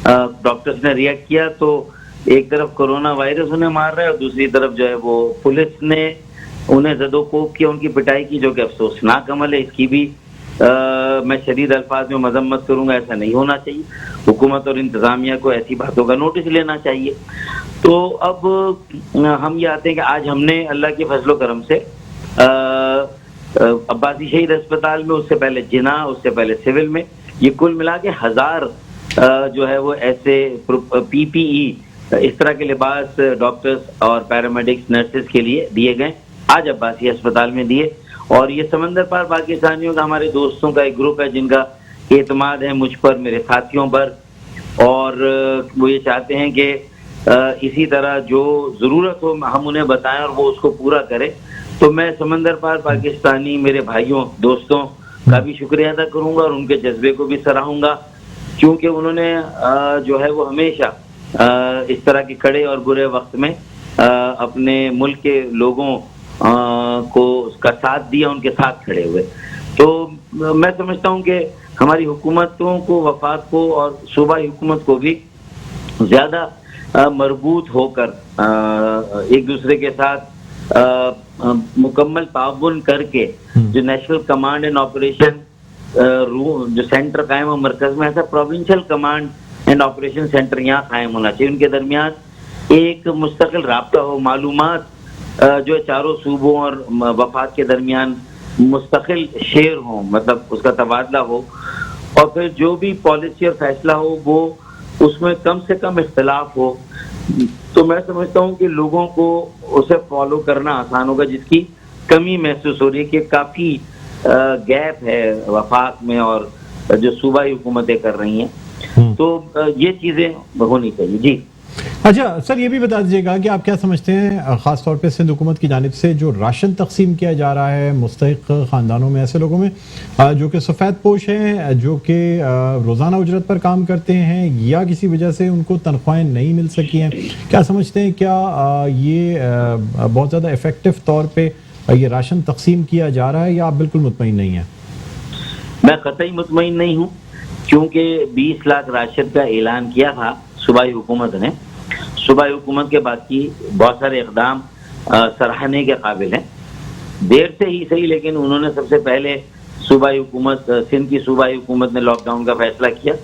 डॉक्टर्स ने रिएक्ट किया, तो एक तरफ कोरोना वायरस उन्हें मार रहा है और दूसरी तरफ जो है वो पुलिस ने उन्हें जदोकोब किया, उनकी पिटाई की, जो कि अफसोसनाक अमल है। इसकी भी मैं शदीद अल्फाज में मजम्मत करूंगा, ऐसा नहीं होना चाहिए। हुकूमत और इंतजामिया को ऐसी बातों का नोटिस लेना चाहिए। तो अब हम ये आते हैं कि आज हमने अल्लाह के फजलो करम से अब्बासी शहीद अस्पताल में, उससे पहले जिना, उससे पहले सिविल में, ये कुल मिला के 1000 जो है वो ऐसे PPE इस तरह के लिबास डॉक्टर्स और पैरामेडिक्स नर्सेज के लिए दिए गए, आज अब्बासी अस्पताल में दिए। और ये समंदर पार पाकिस्तानियों का, हमारे दोस्तों का एक ग्रुप है जिनका एतमाद है मुझ पर, मेरे साथियों पर, और वो ये चाहते हैं कि इसी तरह जो ज़रूरत हो हम उन्हें बताएं और वो उसको पूरा करें। तो मैं समंदर पार पाकिस्तानी मेरे भाइयों दोस्तों का भी शुक्रिया अदा करूंगा और उनके जज्बे को भी सराहूंगा, क्योंकि उन्होंने जो है वो हमेशा इस तरह के कड़े और बुरे वक्त में अपने मुल्क के लोगों को उसका साथ दिया, उनके साथ खड़े हुए। तो मैं समझता हूं कि हमारी हुकूमतों को, वफाक को और सूबाई हुकूमत को भी ज़्यादा मरबूत होकर एक दूसरे के साथ मुकम्मल ताउन करके जो नेशनल कमांड एंड ऑपरेशन जो सेंटर कायम हो मरकज में, ऐसा provincial command and operation centre यहाँ कायम होना चाहिए। उनके दरमियान एक मुस्तकिल राब्ता हो, मालूमात जो चारों सूबों और वफाक के दरमियान मुस्तकिल शेयर हो, मतलब उसका तबादला हो, और फिर जो भी पॉलिसी और फैसला हो वो उसमें कम से कम इख्तिलाफ हो। तो मैं समझता हूँ कि लोगों को उसे फॉलो करना आसान होगा, जिसकी कमी महसूस हो रही है कि काफ़ी गैप है वफाक में और जो सूबाई हुकूमतें कर रही हैं। तो ये चीज़ें होनी चाहिए। जी अच्छा सर, ये भी बता दीजिएगा कि आप क्या समझते हैं, ख़ास तौर पे सिंध हुकूमत की जानिब से जो राशन तकसीम किया जा रहा है मुस्तहिक ख़ानदानों में, ऐसे लोगों में जो कि सफ़ेद पोश हैं, जो कि रोज़ाना उजरत पर काम करते हैं या किसी वजह से उनको तनख्वाहें नहीं मिल सकी हैं, क्या समझते हैं क्या ये बहुत ज़्यादा इफ़ेक्टिव तौर पर ये राशन तकसीम किया जा रहा है, या आप बिल्कुल मुतमईन नहीं हैं? मैं कतई मुतमईन नहीं हूँ, क्योंकि 20 लाख राशन का ऐलान किया था सूबाई हुकूमत ने। सूबाई हुकूमत के बाकी बहुत सारे इक़दाम सराहने के काबिल हैं, देर से ही सही, लेकिन उन्होंने सबसे पहले सूबाई हुकूमत, सिंध की सूबाई हुकूमत ने लॉकडाउन का फैसला किया,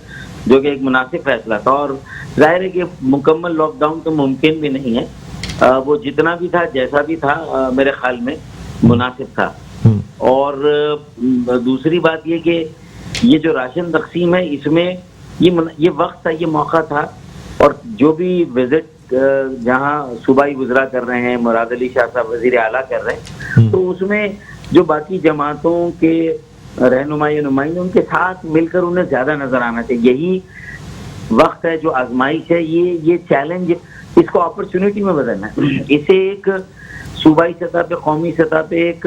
जो कि एक मुनासिब फैसला था। और जाहिर है कि मुकम्मल लॉकडाउन तो मुमकिन भी नहीं है, वो जितना भी था, जैसा भी था, मेरे ख्याल में मुनासिब था। और दूसरी बात ये कि ये जो राशन तकसीम है, इसमें ये वक्त था, ये मौका था, और जो भी विजिट जहाँ सूबाई गुजरा कर रहे हैं, मुराद अली शाह साहब वज़ीर आला कर रहे हैं, तो उसमें जो बाकी जमातों के रहनुमाई नुमाइंदे उनके साथ मिलकर उन्हें ज़्यादा नज़र आना चाहिए। यही वक्त है जो आजमाइश है, ये चैलेंज, इसको अपॉर्चुनिटी में बदलना है। इसे एक सूबाई सतह पे, कौमी सतह पे एक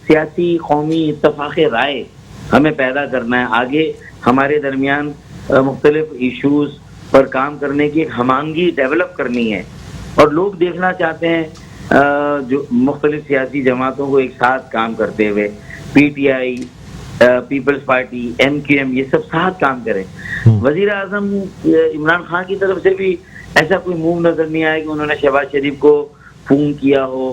सियासी कौमी इत्तफाक़ राय हमें पैदा करना है। आगे हमारे दरमियान मुख्तलिफ इशूज़ पर काम करने की एक हमांगी डेवलप करनी है, और लोग देखना चाहते हैं जो मुख्तलिफ सियासी जमातों को एक साथ काम करते हुए, PTI, पीपल्स पार्टी, MQM, ये सब साथ काम करें। वज़ीर आज़म इमरान खान की तरफ से भी ऐसा कोई मूव नज़र नहीं आया कि उन्होंने शहबाज शरीफ को फ़ोन किया हो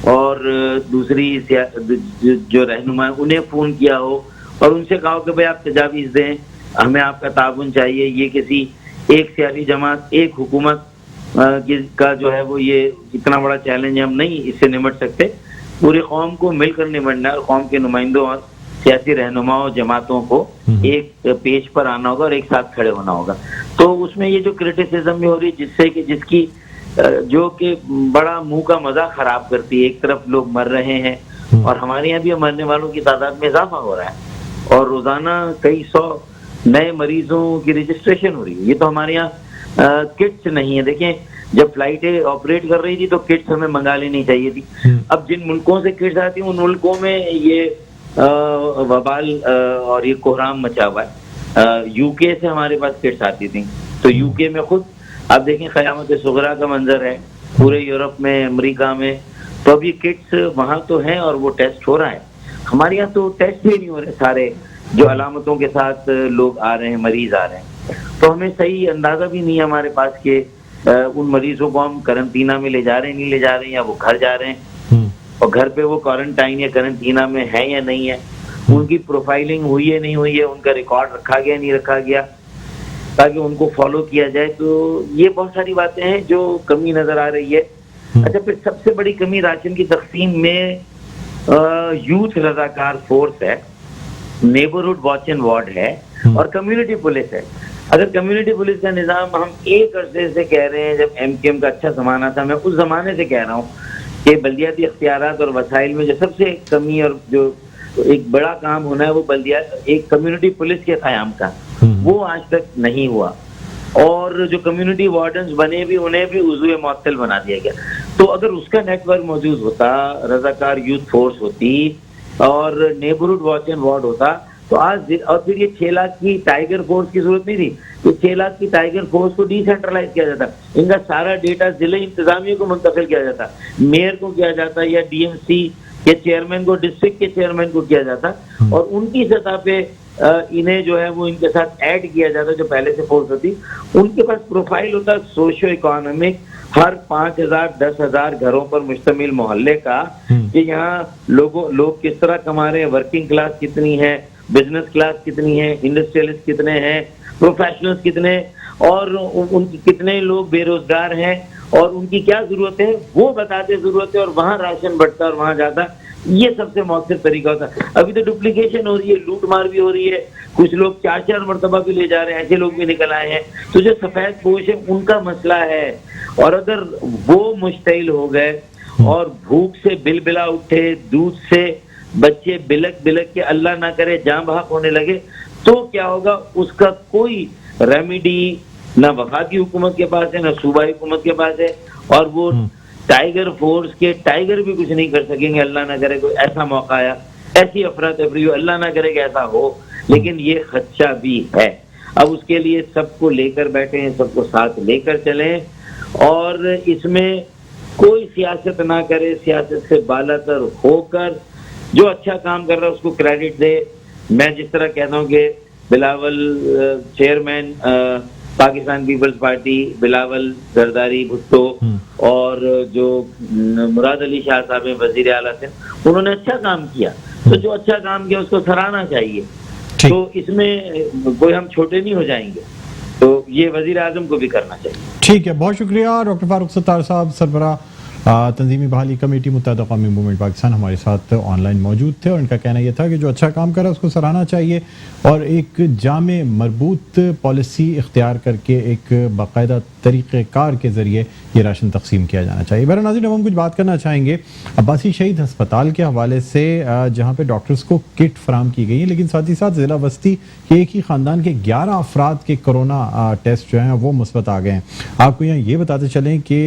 और दूसरी जो रहनुमा उन्हें फ़ोन किया हो और उनसे कहा हो कि भाई आप तजावीज़ दें, हमें आपका ताउन चाहिए। ये किसी एक सियासी जमात, एक हुकूमत का जो है वो ये इतना बड़ा चैलेंज है, हम नहीं इससे निमट सकते। पूरी कौम को मिलकर निमटना है और कौम के नुमाइंदों और सियासी रहनुमाओं जमातों को एक पेज पर आना होगा और एक साथ खड़े होना होगा। तो उसमें ये जो क्रिटिसिज्म भी हो रही है, जिससे कि जिसकी जो कि बड़ा मुंह का मजा खराब करती है। एक तरफ लोग मर रहे हैं और हमारे यहाँ भी मरने वालों की तादाद में इजाफा हो रहा है और रोजाना कई सौ नए मरीजों की रजिस्ट्रेशन हो रही है। ये तो हमारे यहाँ किट्स नहीं है। देखें, जब फ्लाइटें ऑपरेट कर रही थी तो किट्स हमें मंगा लेनी चाहिए थी। अब जिन मुल्कों से किट्स आती हैं उन मुल्कों में ये वबाल और ये कोहराम मचा हुआ है। यूके से हमारे पास किट्स आती थी, तो यूके में खुद आप देखें क़यामत सुगरा का मंजर है पूरे यूरोप में, अमेरिका में। तो अब ये किट्स वहाँ तो हैं और वो टेस्ट हो रहा है। हमारे यहाँ तो टेस्ट भी नहीं हो रहे। सारे जो अलामतों के साथ लोग आ रहे हैं, मरीज आ रहे हैं, तो हमें सही अंदाजा भी नहीं है हमारे पास कि उन मरीजों को हम करंटीना में ले जा रहे हैं, नहीं ले जा रहे हैं, या वो घर जा रहे हैं और घर पे वो क्वारंटाइन या करंटीना में है या नहीं है, उनकी प्रोफाइलिंग हुई है नहीं हुई है, उनका रिकॉर्ड रखा गया नहीं रखा गया। ताकि उनको फॉलो किया जाए। तो ये बहुत सारी बातें हैं जो कमी नजर आ रही है। अच्छा, फिर सबसे बड़ी कमी राशन की तकसीम में यूथ रजाकार फोर्स है, नेबरहुड वॉच एंड वार्ड है और कम्युनिटी पुलिस है। अगर कम्युनिटी पुलिस का निजाम हम एक अरसे से कह रहे हैं, जब एमकेएम का अच्छा जमाना था, मैं उस जमाने से कह रहा हूँ कि बल्दियाती इख्तियारात और वसाइल में जो सबसे कमी और जो एक बड़ा काम होना है वो एक कम्युनिटी पुलिस के क़याम का, वो आज तक नहीं हुआ। और जो कम्युनिटी वार्डन्स बने भी, उन्हें भी उज़्वे मुअत्तल बना दिया गया। तो अगर उसका नेटवर्क मौजूद होता, रजाकार यूथ फोर्स होती और नेबरहुड वॉच एंड वार्ड होता, तो आज और फिर ये 6 लाख की टाइगर फोर्स की जरूरत नहीं थी। तो 6 लाख की टाइगर फोर्स को डिसेंट्रलाइज किया जाता, इनका सारा डेटा जिले इंतजामिया को मुंतकिल किया जाता, मेयर को किया जाता या डीएमसी के चेयरमैन को, डिस्ट्रिक्ट के चेयरमैन को किया जाता और उनकी सतह पे इन्हें जो है वो इनके साथ ऐड किया जाता जो पहले से फोर्स होती। उनके पास प्रोफाइल होता सोशो इकोनॉमिक, हर 5,000 10,000 घरों पर मुश्तमिल मोहल्ले का, कि यहाँ लोग किस तरह कमा रहे हैं, वर्किंग क्लास कितनी है, बिजनेस क्लास कितनी है, इंडस्ट्रियलिस्ट कितने हैं, प्रोफेशनल्स कितने, और उनकी कितने लोग बेरोजगार हैं और उनकी क्या जरूरत है वो बताते जरूरत है, और वहाँ राशन बढ़ता और वहाँ जाता। ये सबसे मौसर तरीका होता है। अभी तो डुप्लीकेशन हो रही है, लूट मार भी हो रही है, कुछ लोग 4-4 मरतबा भी ले जा रहे हैं, ऐसे लोग भी निकल आए हैं। तो जो सफेद पोश है उनका मसला है, और अगर वो मुश्तइल हो गए और भूख से बिलबिला उठे, दूध से बच्चे बिलक बिलक के अल्लाह ना करे जान बहक होने लगे, तो क्या होगा? उसका कोई रेमेडी ना वफाकी हुकूमत के पास है ना सूबाई हुकूमत के पास है, और वो टाइगर फोर्स के टाइगर भी कुछ नहीं कर सकेंगे। अल्लाह ना करे कोई ऐसा मौका आया, ऐसी अफरा तफरी हो, अल्लाह ना करे कि ऐसा हो, लेकिन ये खदशा भी है। अब उसके लिए सबको लेकर बैठे हैं, सबको साथ लेकर चलें और इसमें कोई सियासत ना करे, सियासत से बालातर होकर जो अच्छा काम कर रहा है उसको क्रेडिट दे। मैं जिस तरह कहता हूँ कि Bilawal chairman Pakistan peoples party, Bilawal Zardari Bhutto और जो मुराद अली शाह साहब हैं वजीर आला से, उन्होंने अच्छा काम किया, तो जो अच्छा काम किया उसको सराहना चाहिए। तो इसमें कोई हम छोटे नहीं हो जाएंगे, तो ये वजीर आजम को भी करना चाहिए। ठीक है, बहुत शुक्रिया डॉक्टर फारूक सत्तार साहब, सरबराह तंजीमी बहाली कमेटी मुत्तहिदा कौमी मूवमेंट पाकिस्तान हमारे साथ ऑनलाइन मौजूद थे और इनका कहना यह था कि जो अच्छा काम करा उसको सराहना चाहिए और एक जामे मरबूत पॉलिसी इख्तियार करके एक बाकायदा तरीक़ेकार के ज़रिए ये राशन तकसीम किया जाना चाहिए। बहरहाल नाज़रीन, अब हम कुछ बात करना चाहेंगे अब्बासी शहीद अस्पताल के हवाले से, जहाँ पे डॉक्टर्स को किट फराम की गई है, लेकिन साथ ही साथ ज़िला बस्ती के एक ही ख़ानदान के 11 अफराद के कोरोना टेस्ट जो हैं वो मुस्बत आ गए हैं। आपको यहाँ ये बताते चलें कि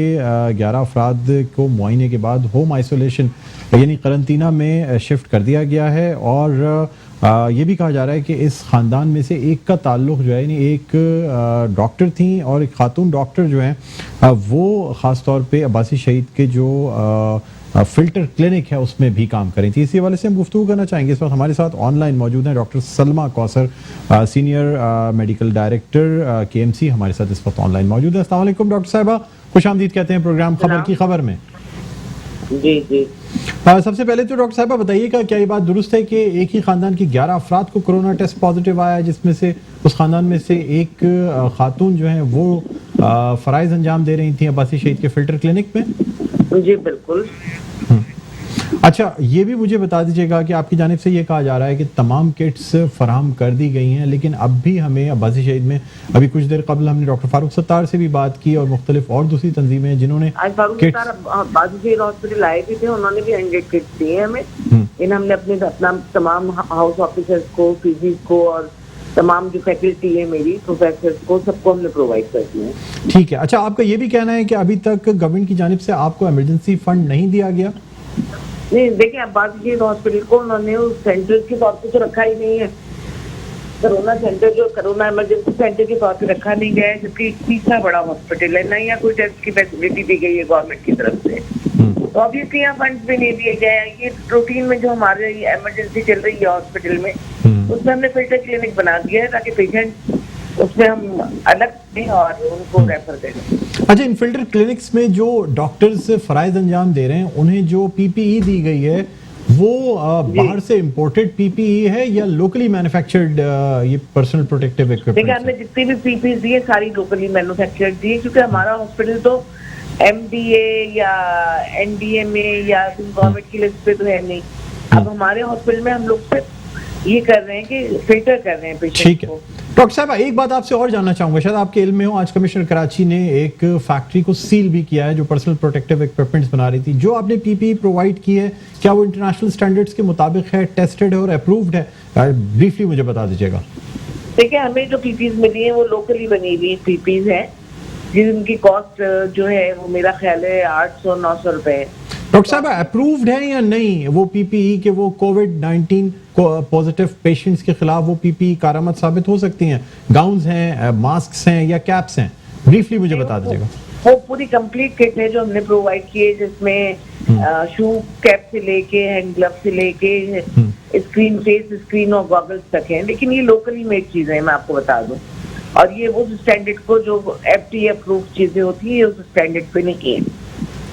11 अफराद को मुआयने के बाद होम आइसोलेशन यानी करंतना में शिफ्ट कर दिया गया है, और ये भी कहा जा रहा है कि इस ख़ानदान में से एक का ताल्लुक़ जो है, यानी एक डॉक्टर थी और एक खातून डॉक्टर जो हैं वो ख़ास तौर पे अब्बासी शहीद के जो फ़िल्टर क्लिनिक है उसमें भी काम करी थी। इसी हवाले से हम गुफ्तगू करना चाहेंगे। इस वक्त हमारे साथ ऑनलाइन मौजूद हैं doctor Salma Kausar, senior medical director KMC, हमारे साथ इस वक्त ऑनलाइन मौजूद है। अस्सलाम वालेकुम डॉक्टर साहिबा, खुश आमदीद कहते हैं प्रोग्राम खबर की खबर में। जी जी, सबसे पहले तो डॉक्टर साहिबा बताइएगा, क्या ये बात दुरुस्त है कि एक ही खानदान के 11 अफराद को कोरोना टेस्ट पॉजिटिव आया, जिसमें से उस खानदान में से एक खातून जो है वो फराइज अंजाम दे रही थी अब्बासी शहीद के फिल्टर क्लिनिक में? जी बिल्कुल। अच्छा, ये भी मुझे बता दीजिएगा कि आपकी जानिब से ये कहा जा रहा है कि तमाम किट्स फराहम कर दी गई हैं, लेकिन अब भी हमें अब्बासी शहीद में, अभी कुछ देर कबल हमने डॉक्टर फारूक सत्तार से भी बात की और मुख्तलिफ और दूसरी तंजीमें हैं जिन्होंने अब्बासी शहीद हॉस्पिटल आए भी थे, उन्होंने भी 100 किट्स दिए हमें। इन हमने अपना तमाम हाउस ऑफिसर्स को, पीजीज को और तमाम जो फैकल्टी है मेरी, प्रोफेसर्स को, सबको हमने प्रोवाइड कर दिए। ठीक है। अच्छा, आपका ये भी कहना है कि अभी तक गवर्नमेंट की जानिब से आपको इमरजेंसी फंड नहीं दिया गया? नहीं, देखिए अब्बासी शहीद हॉस्पिटल को उन्होंने उस सेंटर के तौर पे तो रखा ही नहीं है। कोरोना सेंटर जो कोरोना इमरजेंसी सेंटर के तौर पे रखा नहीं गया है, जबकि तीसरा बड़ा हॉस्पिटल है, ना यहाँ कोई टेस्ट की फैसिलिटी दी गई है गवर्नमेंट की तरफ से, तो ऑब्वियसली यहाँ फंड्स भी नहीं दिए गए हैं। ये रूटीन में जो हमारे इमरजेंसी चल रही है हॉस्पिटल में, उसमें हमने फिल्टर क्लिनिक बना दिया है ताकि पेशेंट उसमें हम अलग दें और उनको रेफर करें। अच्छा, इन फिल्टर क्लिनिक्स में जो डॉक्टर्स फराइज अंजाम दे रहे हैं, उन्हें जो PPE दी गई है वो बाहर से इम्पोर्टेड पीपीई है या लोकली मैन्युफैक्चर्ड ये पर्सनल प्रोटेक्टिव देखिए इक्विपमेंट? हमने जितनी भी पीपीज दी है सारी लोकली मैन्युफैक्चर्ड दी है, क्योंकि हमारा हॉस्पिटल तो एमडीए या एनडीएमए या गवर्नमेंट की लिस्ट पे तो है नहीं। अब हमारे हॉस्पिटल में हम लोग सिर्फ ये कर रहे हैं कि फिल्टर कर रहे हैं ठीक पेशेंट है को। डॉक्टर साहब, एक बात आपसे और जानना चाहूंगा, शायद आपके इल्म में हो, आज कमिश्नर कराची ने एक फैक्ट्री को सील भी किया है जो पर्सनल प्रोटेक्टिव इक्विपमेंट्स बना रही थी। जो आपने पीपीई प्रोवाइड की है, क्या वो इंटरनेशनल स्टैंडर्ड्स के मुताबिक है, टेस्टेड है और अप्रूव्ड है? ब्रीफली मुझे बता दीजिएगा। देखिए हमें जो पीपीज मिली है वो लोकली बनी हुई पीपीज है, जिनकी कॉस्ट जो है वो मेरा ख्याल है 800-900 रुपए है। डॉक्टर साहब, अप्रूव्ड है या नहीं वो पीपीई के वो कोविड-19 पॉजिटिव पेशेंट्स के खिलाफ वो पीपीई कारामद साबित हो सकती हैं? गाउन्स हैं, मास्क हैं या कैप्स हैं? ब्रीफली मुझे बता दीजिएगा। वो पूरी कंप्लीट किट है जो हमने प्रोवाइड की है, जिसमें शू कैप से लेके हैंड ग्लव से लेके स्क्रीन फेस स्क्रीन और गॉगल्स तक है। लेकिन ये लोकली मेड चीजें हैं, मैं आपको बता दूं, और ये उस स्टैंडर्ड को जो एफडीए अप्रूव चीजें होती है उस स्टैंडर्ड पे नहीं है।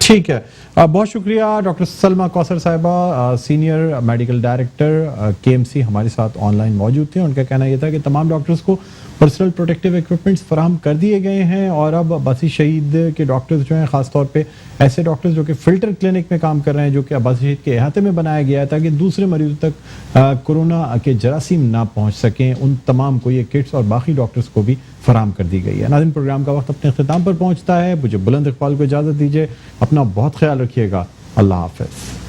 ठीक है, बहुत शुक्रिया डॉक्टर सलमा कौसर साहिबा, सीनियर मेडिकल डायरेक्टर केएमसी, हमारे साथ ऑनलाइन मौजूद थे। उनका कहना यह था कि तमाम डॉक्टर्स को पर्सनल प्रोटेक्टिव इक्विपमेंट्स फराहम कर दिए गए हैं और अब अब्बासी शहीद के डॉक्टर्स जो हैं, ख़ासतौर पे ऐसे डॉक्टर्स जो कि फ़िल्टर क्लिनिक में काम कर रहे हैं, जो कि अब्बासी शहीद के अहाते में बनाया गया है ताकि दूसरे मरीजों तक कोरोना के जरासीम ना पहुँच सकें, उन तमाम को ये किट्स और बाकी डॉक्टर्स को भी फराहम कर दी गई है। नाज़रीन, प्रोग्राम का वक्त अपने अख्ताम पर पहुँचता है। मुझे बुलंद इकबाल को इजाज़त दीजिए। अपना बहुत ख्याल रखिएगा। अल्लाह हाफ़िज़।